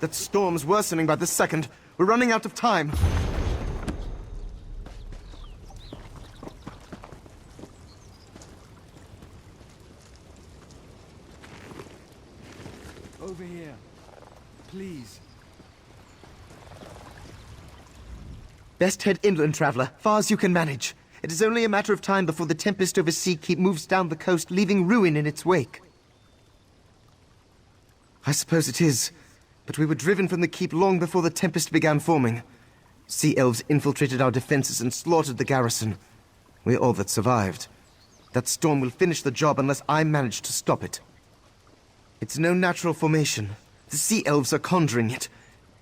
That storm's worsening by the second. We're running out of time. Over here. Please. Best head inland, traveler. Far as you can manage. It is only a matter of time before the tempest over Sea Keep moves down the coast, leaving ruin in its wake. I suppose it is. But we were driven from the keep long before the tempest began forming. Sea elves infiltrated our defenses and slaughtered the garrison. We're all that survived. That storm will finish the job unless I manage to stop it. It's no natural formation. The sea elves are conjuring it.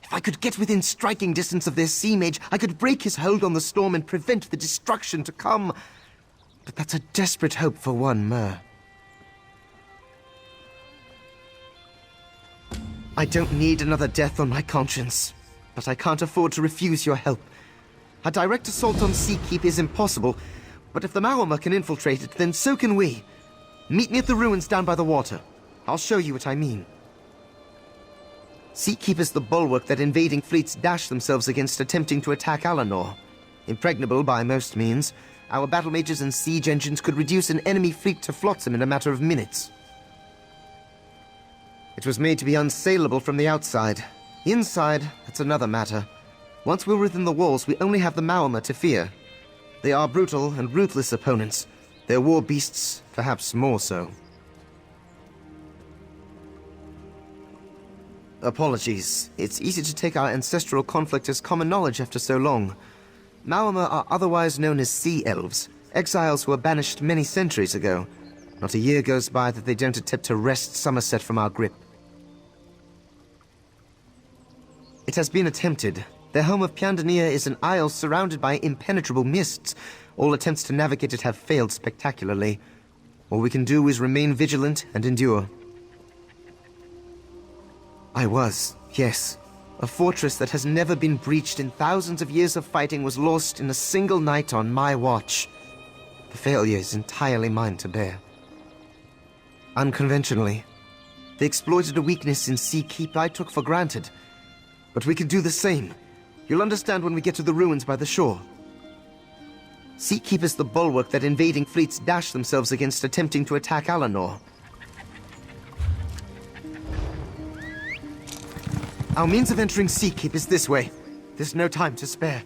If I could get within striking distance of their sea mage, I could break his hold on the storm and prevent the destruction to come. But that's a desperate hope for one mer. I don't need another death on my conscience, but I can't afford to refuse your help. A direct assault on Sea Keep is impossible, but if the Maormer can infiltrate it, then so can we. Meet me at the ruins down by the water. I'll show you what I mean. Sea Keep is the bulwark that invading fleets dash themselves against attempting to attack Alanor. Impregnable by most means, our battle mages and siege engines could reduce an enemy fleet to flotsam in a matter of minutes. It was made to be unsaleable from the outside. Inside, that's another matter. Once we're within the walls, we only have the Maormer to fear. They are brutal and ruthless opponents. They're war beasts, perhaps more so. Apologies. It's easy to take our ancestral conflict as common knowledge after so long. Maormer are otherwise known as sea elves, exiles who were banished many centuries ago. Not a year goes by that they don't attempt to wrest Summerset from our grip. It has been attempted. Their home of Piandania is an isle surrounded by impenetrable mists. All attempts to navigate it have failed spectacularly. All we can do is remain vigilant and endure. I was, yes. A fortress that has never been breached in thousands of years of fighting was lost in a single night on my watch. The failure is entirely mine to bear. Unconventionally. They exploited a weakness in Sea Keep I took for granted. But we can do the same. You'll understand when we get to the ruins by the shore. Sea Keep is the bulwark that invading fleets dash themselves against attempting to attack Alanor. Our means of entering Sea Keep is this way. There's no time to spare.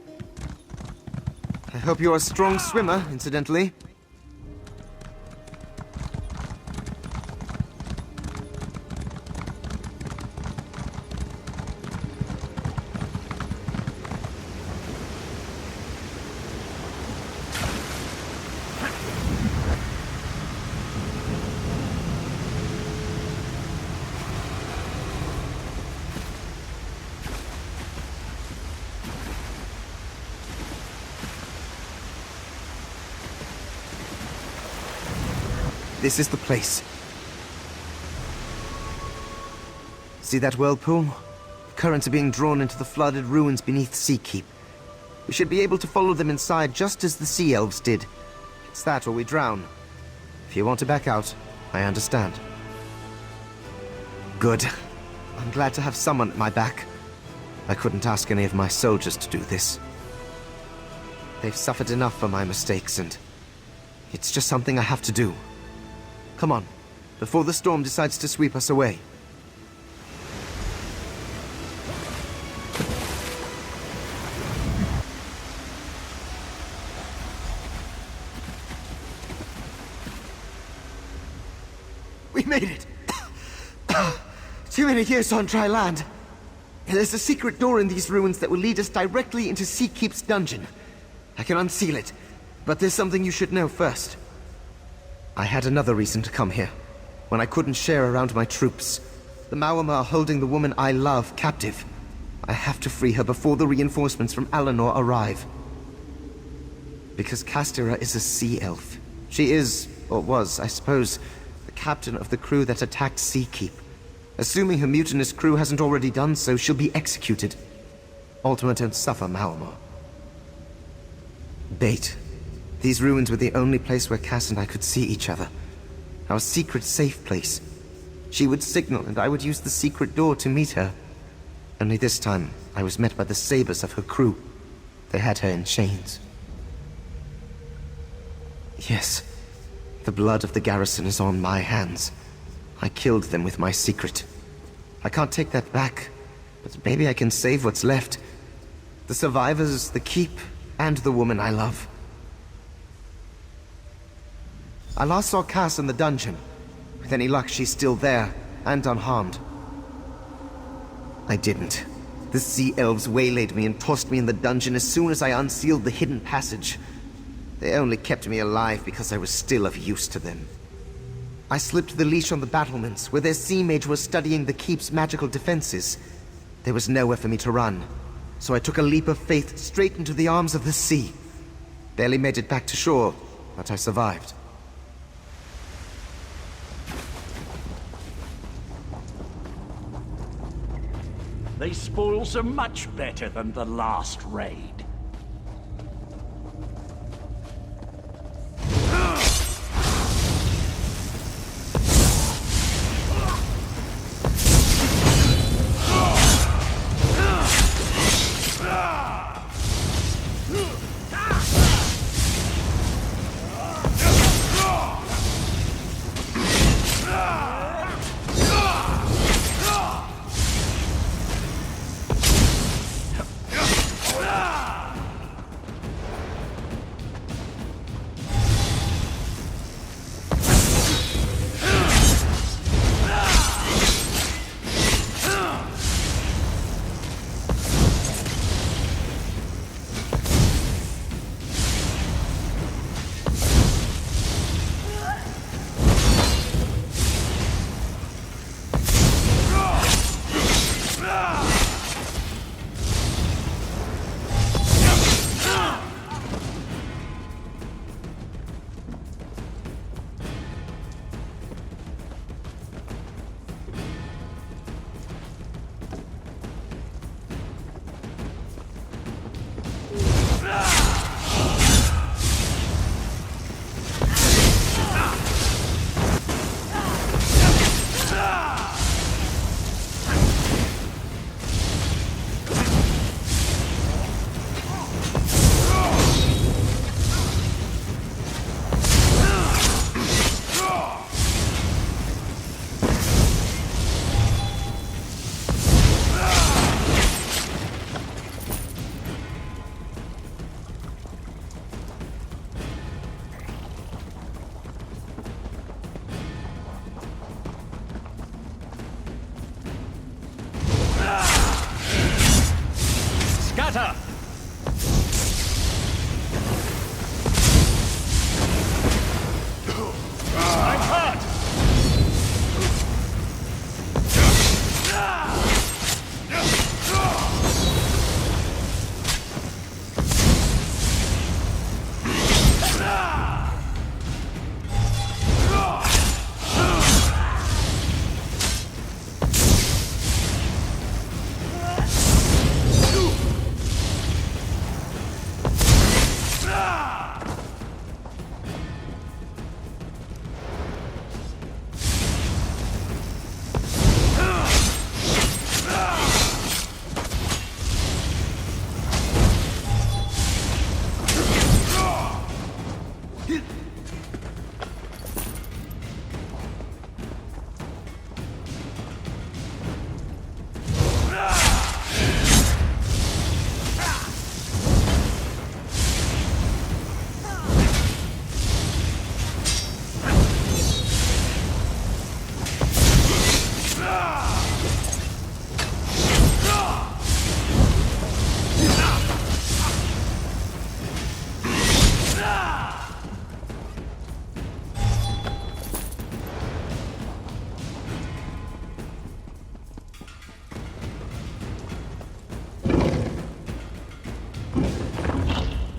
I hope you're a strong swimmer, incidentally. This is the place. See that whirlpool? The currents are being drawn into the flooded ruins beneath Sea Keep. We should be able to follow them inside just as the sea elves did. It's that or we drown. If you want to back out, I understand. Good. I'm glad to have someone at my back. I couldn't ask any of my soldiers to do this. They've suffered enough for my mistakes, and it's just something I have to do. Come on, before the storm decides to sweep us away. We made it! Too many years on dry land. There's a secret door in these ruins that will lead us directly into Sea Keep's dungeon. I can unseal it, but there's something you should know first. I had another reason to come here, when I couldn't share around my troops. The Maormer are holding the woman I love captive. I have to free her before the reinforcements from Alanor arrive. Because Castira is a sea elf. She is, or was, I suppose, the captain of the crew that attacked Sea Keep. Assuming her mutinous crew hasn't already done so, she'll be executed. Ultima don't suffer, Maormer. Bait. These ruins were the only place where Cass and I could see each other. Our secret safe place. She would signal and I would use the secret door to meet her. Only this time, I was met by the sabers of her crew. They had her in chains. Yes, the blood of the garrison is on my hands. I killed them with my secret. I can't take that back, but maybe I can save what's left. The survivors, the keep, and the woman I love. I last saw Cass in the dungeon. With any luck, she's still there, and unharmed. I didn't. The sea elves waylaid me and tossed me in the dungeon as soon as I unsealed the hidden passage. They only kept me alive because I was still of use to them. I slipped the leash on the battlements, where their sea mage was studying the keep's magical defenses. There was nowhere for me to run, so I took a leap of faith straight into the arms of the sea. Barely made it back to shore, but I survived. These spoils are much better than the last raid. Scatter! I'm hurt!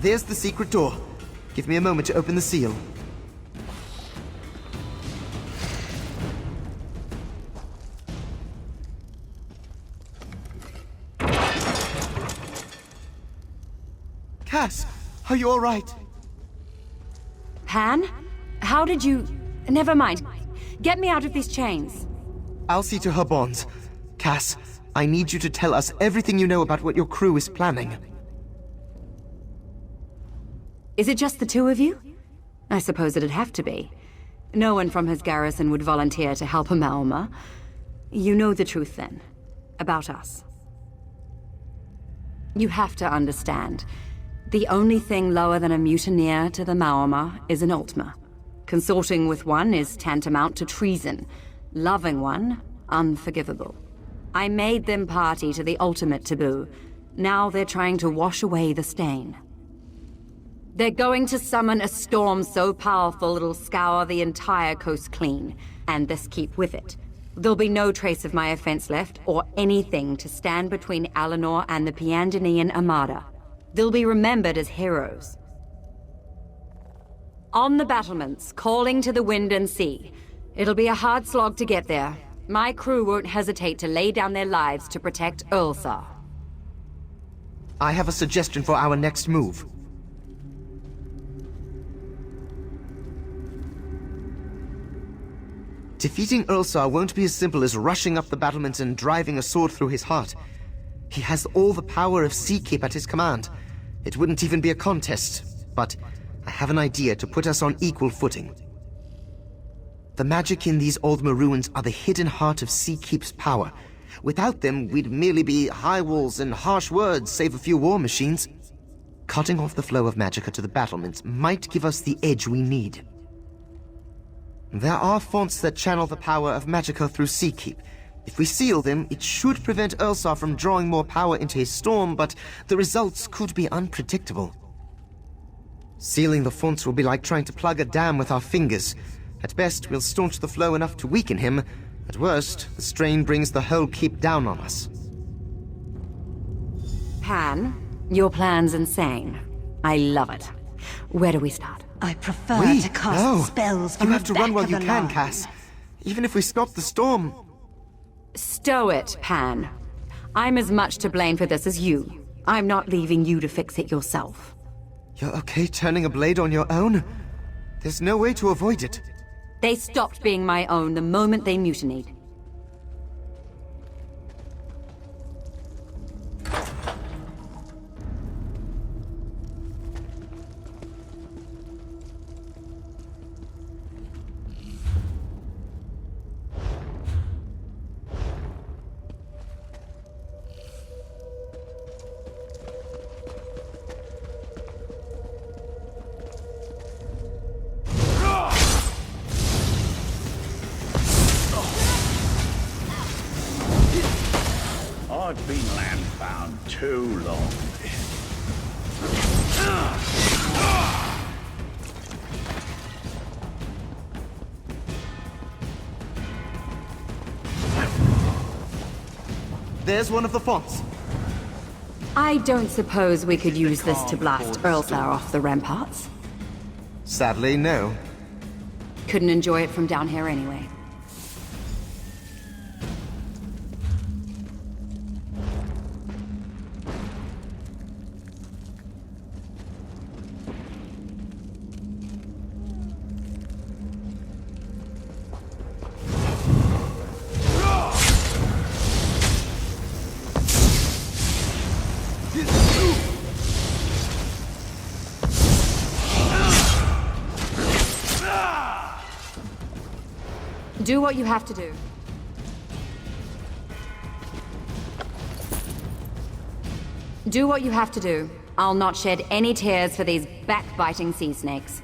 There's the secret door. Give me a moment to open the seal. Cass, are you all right? Pan? How did you... Never mind. Get me out of these chains. I'll see to her bonds. Cass, I need you to tell us everything you know about what your crew is planning. Is it just the two of you? I suppose it'd have to be. No one from his garrison would volunteer to help a Maormer. You know the truth, then, about us. You have to understand. The only thing lower than a mutineer to the Maormer is an Ultima. Consorting with one is tantamount to treason. Loving one, unforgivable. I made them party to the ultimate taboo. Now they're trying to wash away the stain. They're going to summon a storm so powerful it'll scour the entire coast clean, and this keep with it. There'll be no trace of my offense left, or anything to stand between Alinor and the Piandinian Armada. They'll be remembered as heroes. On the battlements, calling to the wind and sea. It'll be a hard slog to get there. My crew won't hesitate to lay down their lives to protect Ulsar. I have a suggestion for our next move. Defeating Ulsar won't be as simple as rushing up the battlements and driving a sword through his heart. He has all the power of Seakeep at his command. It wouldn't even be a contest, but I have an idea to put us on equal footing. The magic in these old ruins are the hidden heart of Seakeep's power. Without them, we'd merely be high walls and harsh words, save a few war machines. Cutting off the flow of magicka to the battlements might give us the edge we need. There are fonts that channel the power of magicka through Seakeep. If we seal them, it should prevent Ulsar from drawing more power into his storm, but the results could be unpredictable. Sealing the fonts will be like trying to plug a dam with our fingers. At best, we'll staunch the flow enough to weaken him. At worst, the strain brings the whole keep down on us. Pan, your plan's insane. I love it. Where do we start? I prefer to cast spells from You have to the run back while of you a can, line. Cass. Even if we stop the storm. Stow it, Pan. I'm as much to blame for this as you. I'm not leaving you to fix it yourself. You're okay turning a blade on your own? There's no way to avoid it. They stopped being my own the moment they mutinied. I've been landbound too long. There's one of the fonts. I don't suppose we could use this to blast Ulsar off the ramparts. Sadly, no. Couldn't enjoy it from down here anyway. Do what you have to do. Do what you have to do. I'll not shed any tears for these backbiting sea snakes.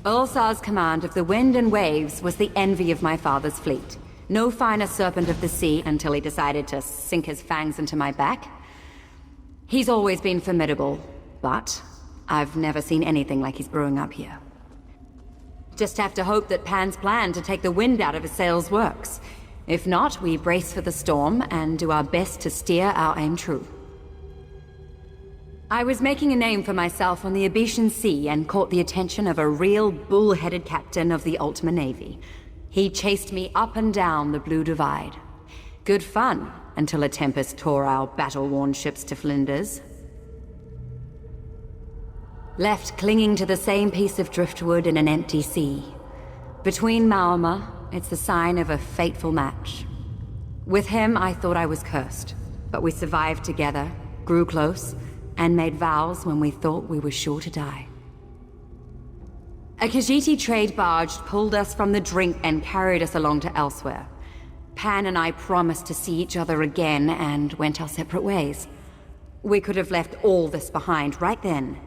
Ulsar's command of the wind and waves was the envy of my father's fleet. No finer serpent of the sea until he decided to sink his fangs into my back. He's always been formidable, but I've never seen anything like he's brewing up here. Just have to hope that Pan's plan to take the wind out of his sails works. If not, we brace for the storm and do our best to steer our aim true. I was making a name for myself on the Abetian Sea and caught the attention of a real bull-headed captain of the Ultima Navy. He chased me up and down the Blue Divide. Good fun, until a tempest tore our battle-worn ships to flinders. Left clinging to the same piece of driftwood in an empty sea. Between Maormer, it's the sign of a fateful match. With him, I thought I was cursed. But we survived together, grew close, and made vows when we thought we were sure to die. A Khajiiti trade barge pulled us from the drink and carried us along to elsewhere. Pan and I promised to see each other again and went our separate ways. We could have left all this behind right then.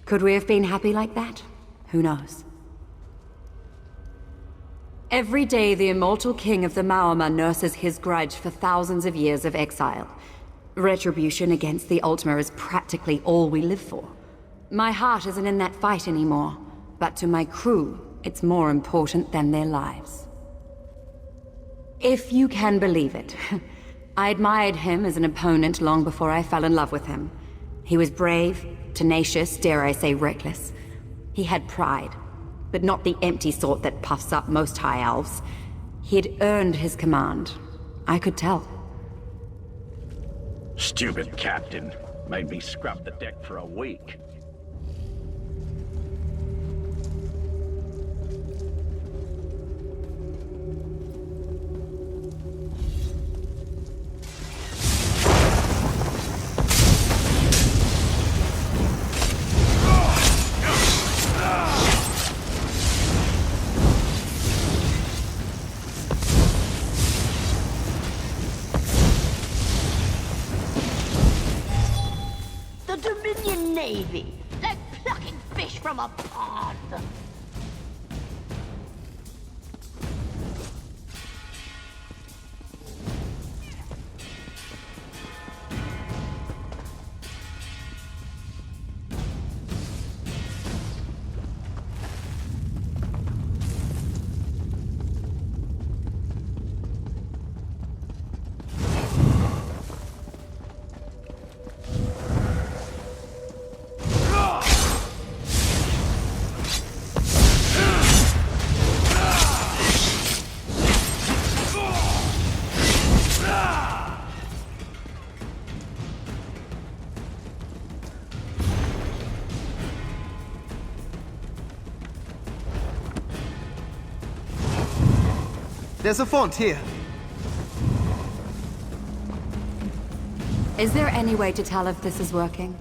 Could we have been happy like that? Who knows? Every day the immortal king of the Maormer nurses his grudge for thousands of years of exile. Retribution against the Ultima is practically all we live for. My heart isn't in that fight anymore, but to my crew, it's more important than their lives. If you can believe it, I admired him as an opponent long before I fell in love with him. He was brave, tenacious, dare I say reckless. He had pride, but not the empty sort that puffs up most high elves. He had earned his command. I could tell. Stupid captain. Made me scrub the deck for a week. Navy, like plucking fish from a pond. There's a font here. Is there any way to tell if this is working?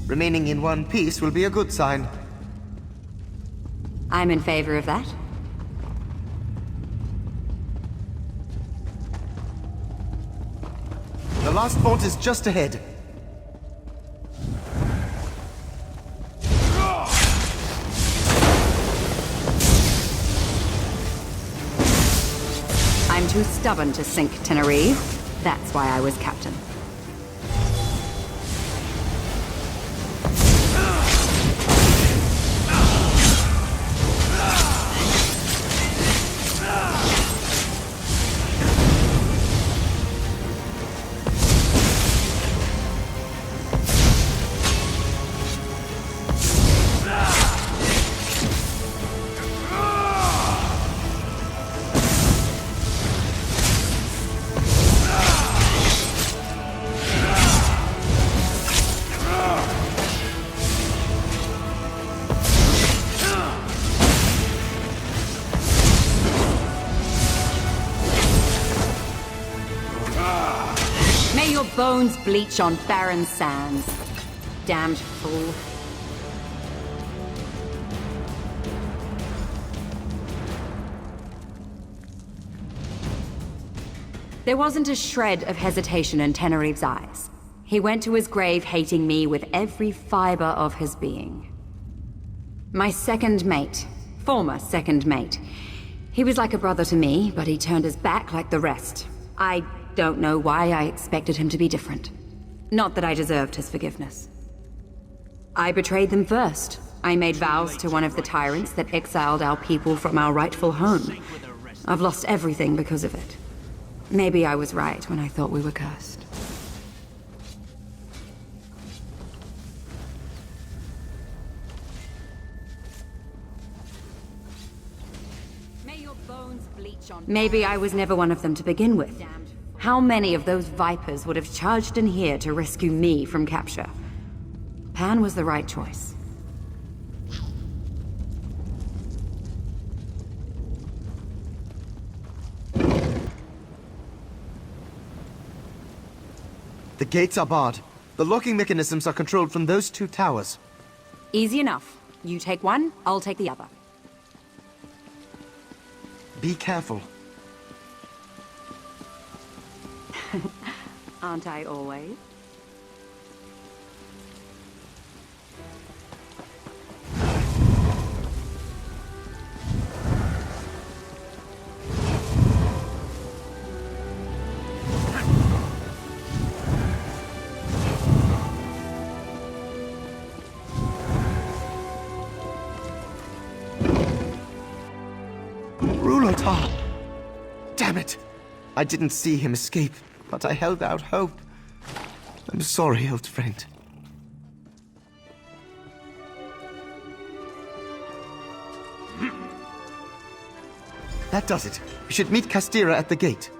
Remaining in one piece will be a good sign. I'm in favor of that. The last font is just ahead. I'm too stubborn to sink Tenerife. That's why I was captain. May your bones bleach on barren sands. Damned fool. There wasn't a shred of hesitation in Tenerife's eyes. He went to his grave hating me with every fiber of his being. My second mate. Former second mate. He was like a brother to me, but he turned his back like the rest. I don't know why I expected him to be different. Not that I deserved his forgiveness. I betrayed them first. I made vows to one of the tyrants that exiled our people from our rightful home. I've lost everything because of it. Maybe I was right when I thought we were cursed. Maybe I was never one of them to begin with. How many of those vipers would have charged in here to rescue me from capture? Pan was the right choice. The gates are barred. The locking mechanisms are controlled from those two towers. Easy enough. You take one, I'll take the other. Be careful. Aren't I always? Damn it! I didn't see him escape, but I held out hope. I'm sorry, old friend. That does it. We should meet Castira at the gate.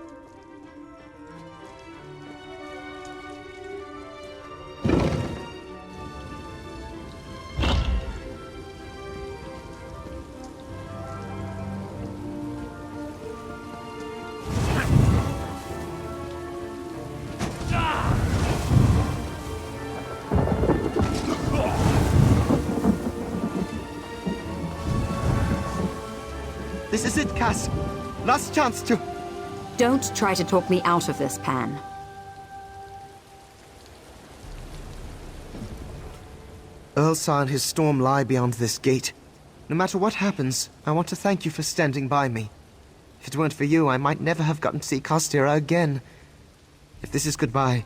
This is it, Cass. Last chance to... Don't try to talk me out of this, Pan. Earlsar and his storm lie beyond this gate. No matter what happens, I want to thank you for standing by me. If it weren't for you, I might never have gotten to see Castira again. If this is goodbye,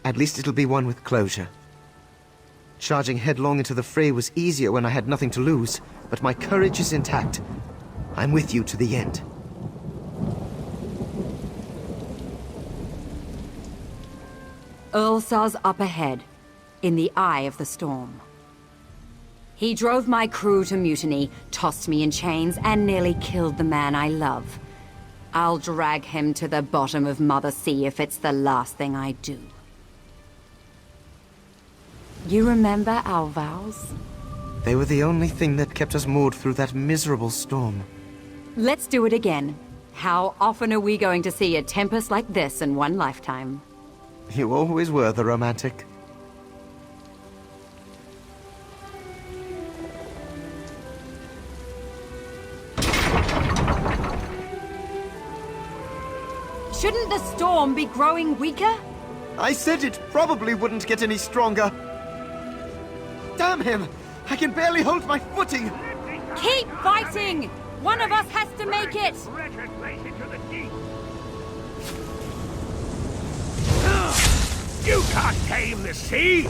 at least it'll be one with closure. Charging headlong into the fray was easier when I had nothing to lose, but my courage is intact. I'm with you to the end. Earlsar's up ahead, in the eye of the storm. He drove my crew to mutiny, tossed me in chains, and nearly killed the man I love. I'll drag him to the bottom of Mother Sea if it's the last thing I do. You remember our vows? They were the only thing that kept us moored through that miserable storm. Let's do it again. How often are we going to see a tempest like this in one lifetime? You always were the romantic. Shouldn't the storm be growing weaker? I said it probably wouldn't get any stronger. Damn him! I can barely hold my footing! Keep fighting! One of us has to make it! You can't tame the sea!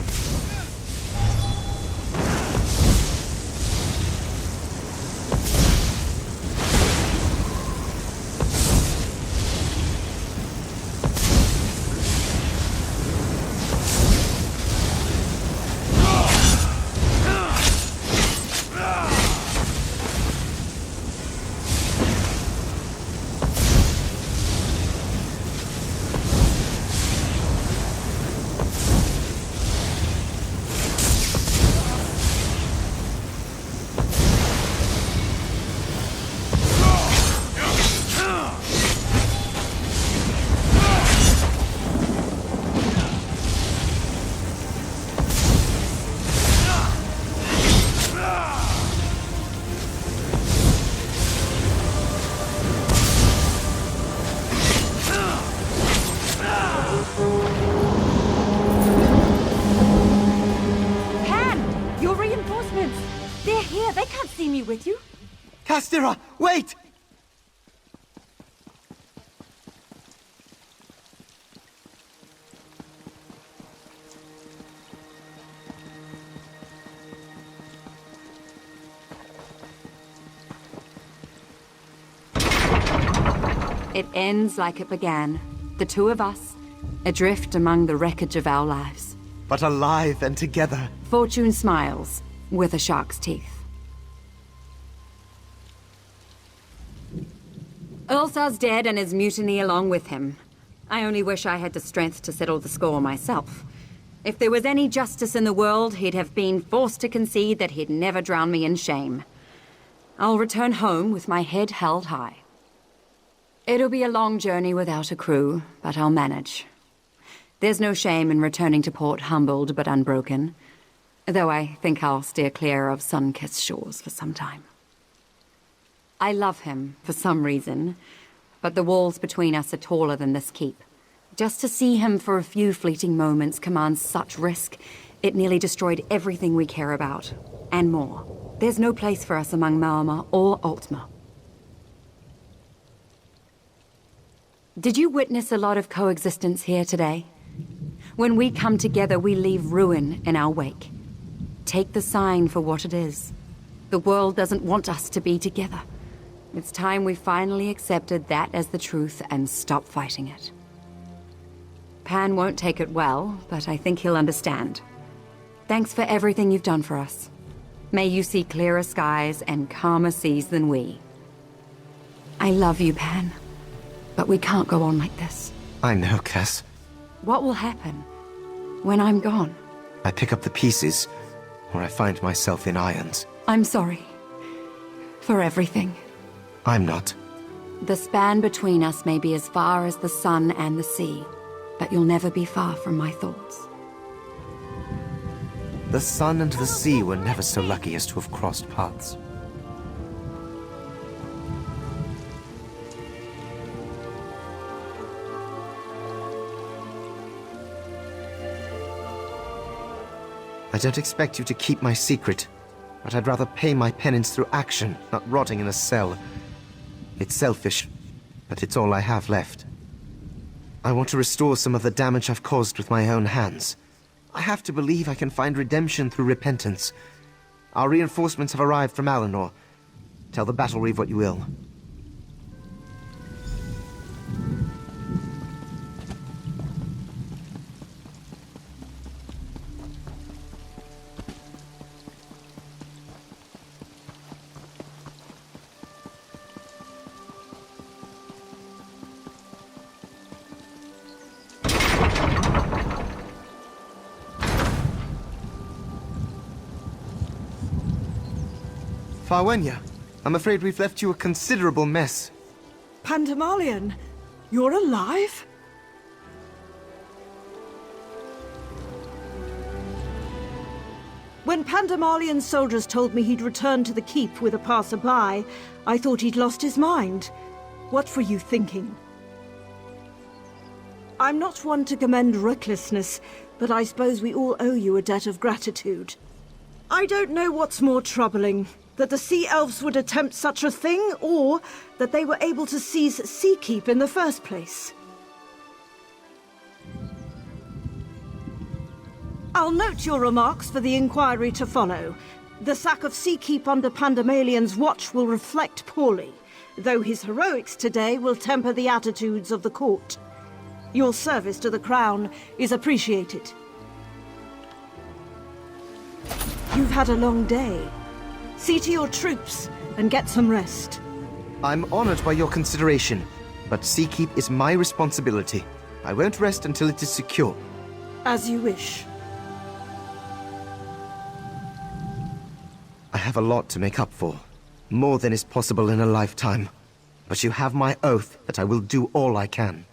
With you? Castira, wait! It ends like it began. The two of us, adrift among the wreckage of our lives. But alive and together. Fortune smiles, with a shark's teeth. Earlsar's dead and his mutiny along with him. I only wish I had the strength to settle the score myself. If there was any justice in the world, he'd have been forced to concede that he'd never drown me in shame. I'll return home with my head held high. It'll be a long journey without a crew, but I'll manage. There's no shame in returning to port humbled but unbroken, though I think I'll steer clear of sun-kissed shores for some time. I love him for some reason, but the walls between us are taller than this keep. Just to see him for a few fleeting moments commands such risk, it nearly destroyed everything we care about, and more. There's no place for us among Maormer or Altmer. Did you witness a lot of coexistence here today? When we come together, we leave ruin in our wake. Take the sign for what it is. The world doesn't want us to be together. It's time we finally accepted that as the truth and stop fighting it. Pan won't take it well, but I think he'll understand. Thanks for everything you've done for us. May you see clearer skies and calmer seas than we. I love you, Pan. But we can't go on like this. I know, Cass. What will happen when I'm gone? I pick up the pieces, or I find myself in irons. I'm sorry. For everything. I'm not. The span between us may be as far as the sun and the sea, but you'll never be far from my thoughts. The sun and the sea were never so lucky as to have crossed paths. I don't expect you to keep my secret, but I'd rather pay my penance through action, not rotting in a cell. It's selfish, but it's all I have left. I want to restore some of the damage I've caused with my own hands. I have to believe I can find redemption through repentance. Our reinforcements have arrived from Alinor. Tell the battle reeve what you will. Farwenya, I'm afraid we've left you a considerable mess. Pandemalion, you're alive? When Pandemalion's soldiers told me he'd returned to the keep with a passerby, I thought he'd lost his mind. What were you thinking? I'm not one to commend recklessness, but I suppose we all owe you a debt of gratitude. I don't know what's more troubling, that the Sea Elves would attempt such a thing, or that they were able to seize Seakeep in the first place. I'll note your remarks for the inquiry to follow. The sack of Seakeep under Pandemalion's watch will reflect poorly, though his heroics today will temper the attitudes of the court. Your service to the Crown is appreciated. You've had a long day. See to your troops and get some rest. I'm honored by your consideration, but Seakeep is my responsibility. I won't rest until it is secure. As you wish. I have a lot to make up for. More than is possible in a lifetime. But you have my oath that I will do all I can.